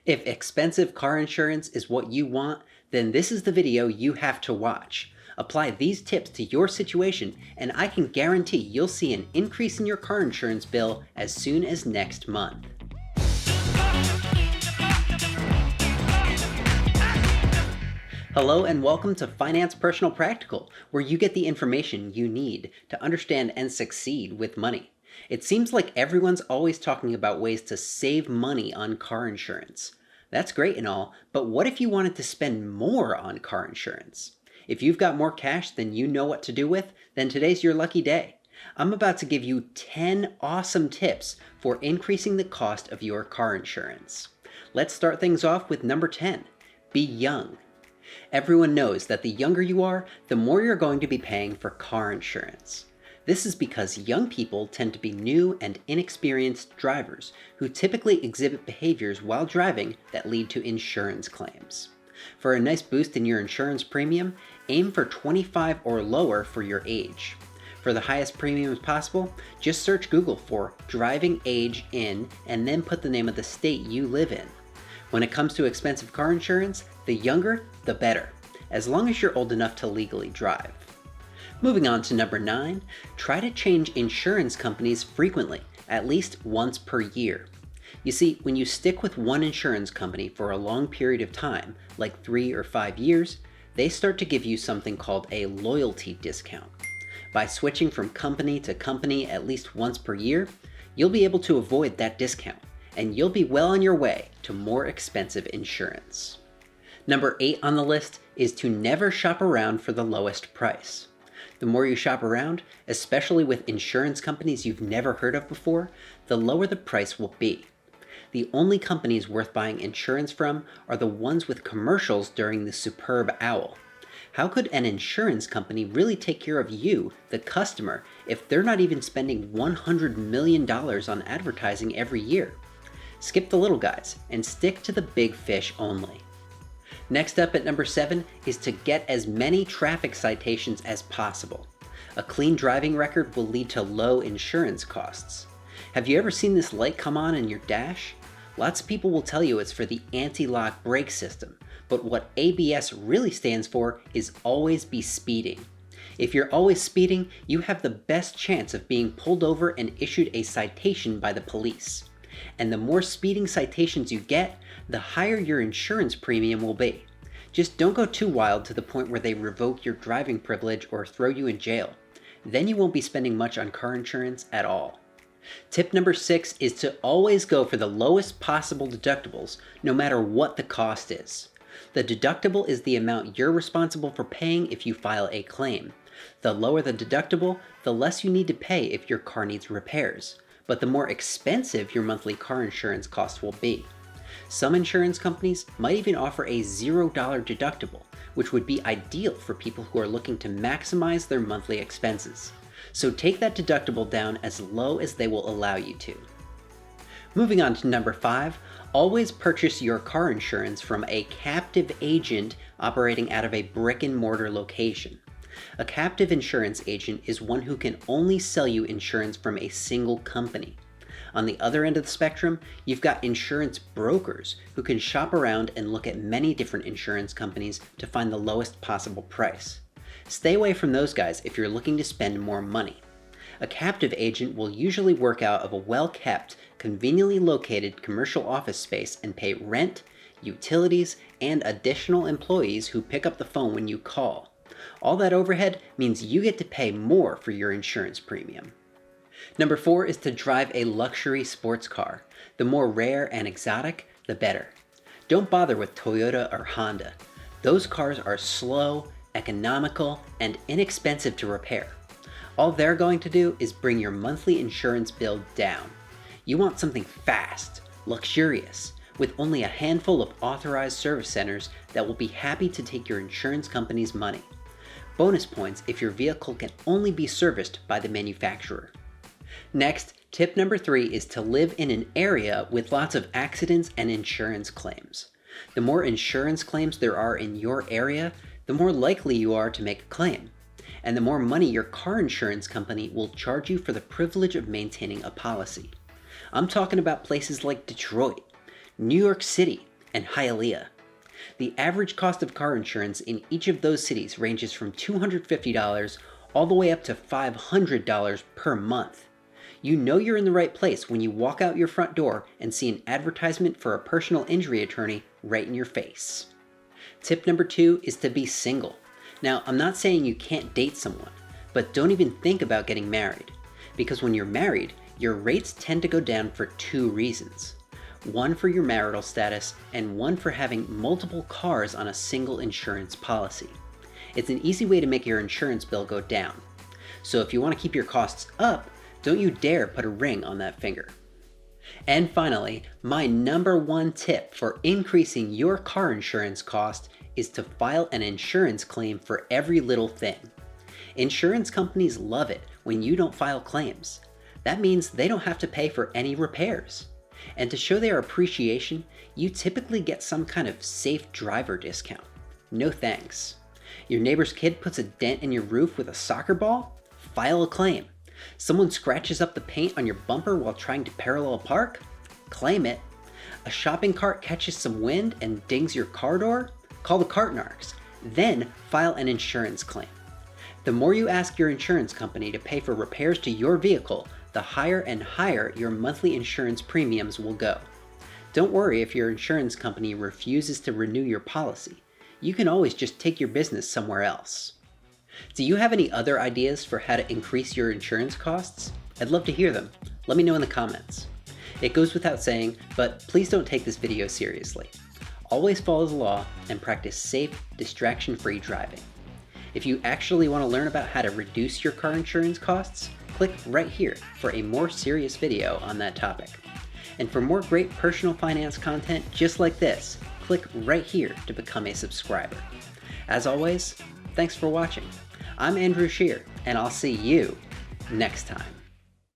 If expensive car insurance is what you want, then this is the video you have to watch. Apply these tips to your situation and I can guarantee you'll see an increase in your car insurance bill as soon as next month. Hello and welcome to Finance Personal Practical, where you get the information you need to understand and succeed with money. It seems like everyone's always talking about ways to save money on car insurance. That's great and all, but what if you wanted to spend more on car insurance? If you've got more cash than you know what to do with, then today's your lucky day. I'm about to give you 10 awesome tips for increasing the cost of your car insurance. Let's start things off with number 10. Be young. Everyone knows that the younger you are, the more you're going to be paying for car insurance. This is because young people tend to be new and inexperienced drivers who typically exhibit behaviors while driving that lead to insurance claims. For a nice boost in your insurance premium, aim for 25 or lower for your age. For the highest premiums possible, just search Google for driving age in and then put the name of the state you live in. When it comes to expensive car insurance, the younger, the better, as long as you're old enough to legally drive. Moving on to number 9, try to change insurance companies frequently, at least once per year. You see, when you stick with one insurance company for a long period of time, like 3 or 5 years, they start to give you something called a loyalty discount. By switching from company to company at least once per year, you'll be able to avoid that discount, and you'll be well on your way to more expensive insurance. Number 8 on the list is to never shop around for the lowest price. The more you shop around, especially with insurance companies you've never heard of before, the lower the price will be. The only companies worth buying insurance from are the ones with commercials during the superb owl. How could an insurance company really take care of you, the customer, if they're not even spending $100 million on advertising every year? Skip the little guys and stick to the big fish only. Next up at number 7 is to get as many traffic citations as possible. A clean driving record will lead to low insurance costs. Have you ever seen this light come on in your dash? Lots of people will tell you it's for the anti-lock brake system, but what ABS really stands for is always be speeding. If you're always speeding, you have the best chance of being pulled over and issued a citation by the police. And the more speeding citations you get, the higher your insurance premium will be. Just don't go too wild to the point where they revoke your driving privilege or throw you in jail. Then you won't be spending much on car insurance at all. Tip number 6 is to always go for the lowest possible deductibles, no matter what the cost is. The deductible is the amount you're responsible for paying if you file a claim. The lower the deductible, the less you need to pay if your car needs repairs. But the more expensive your monthly car insurance cost will be. Some insurance companies might even offer a $0 deductible, which would be ideal for people who are looking to maximize their monthly expenses. So take that deductible down as low as they will allow you to. Moving on to number 5, always purchase your car insurance from a captive agent operating out of a brick-and-mortar location. A captive insurance agent is one who can only sell you insurance from a single company. On the other end of the spectrum, you've got insurance brokers who can shop around and look at many different insurance companies to find the lowest possible price. Stay away from those guys if you're looking to spend more money. A captive agent will usually work out of a well-kept, conveniently located commercial office space and pay rent, utilities, and additional employees who pick up the phone when you call. All that overhead means you get to pay more for your insurance premium. Number 4 is to drive a luxury sports car. The more rare and exotic, the better. Don't bother with Toyota or Honda. Those cars are slow, economical, and inexpensive to repair. All they're going to do is bring your monthly insurance bill down. You want something fast, luxurious, with only a handful of authorized service centers that will be happy to take your insurance company's money. Bonus points if your vehicle can only be serviced by the manufacturer. Next, tip number 3 is to live in an area with lots of accidents and insurance claims. The more insurance claims there are in your area, the more likely you are to make a claim. And the more money your car insurance company will charge you for the privilege of maintaining a policy. I'm talking about places like Detroit, New York City, and Hialeah. The average cost of car insurance in each of those cities ranges from $250 all the way up to $500 per month. You know you're in the right place when you walk out your front door and see an advertisement for a personal injury attorney right in your face. Tip number 2 is to be single. Now, I'm not saying you can't date someone, but don't even think about getting married. Because when you're married, your rates tend to go down for 2 reasons. One for your marital status, and one for having multiple cars on a single insurance policy. It's an easy way to make your insurance bill go down. So if you want to keep your costs up, don't you dare put a ring on that finger. And finally, my number 1 tip for increasing your car insurance cost is to file an insurance claim for every little thing. Insurance companies love it when you don't file claims. That means they don't have to pay for any repairs. And to show their appreciation, you typically get some kind of safe driver discount. No thanks. Your neighbor's kid puts a dent in your roof with a soccer ball? File a claim. Someone scratches up the paint on your bumper while trying to parallel park? Claim it. A shopping cart catches some wind and dings your car door? Call the cart narcs. Then file an insurance claim. The more you ask your insurance company to pay for repairs to your vehicle, the higher and higher your monthly insurance premiums will go. Don't worry if your insurance company refuses to renew your policy. You can always just take your business somewhere else. Do you have any other ideas for how to increase your insurance costs? I'd love to hear them. Let me know in the comments. It goes without saying, but please don't take this video seriously. Always follow the law and practice safe, distraction-free driving. If you actually want to learn about how to reduce your car insurance costs, click right here for a more serious video on that topic. And for more great personal finance content just like this, click right here to become a subscriber. As always, thanks for watching. I'm Andrew Scheer, and I'll see you next time.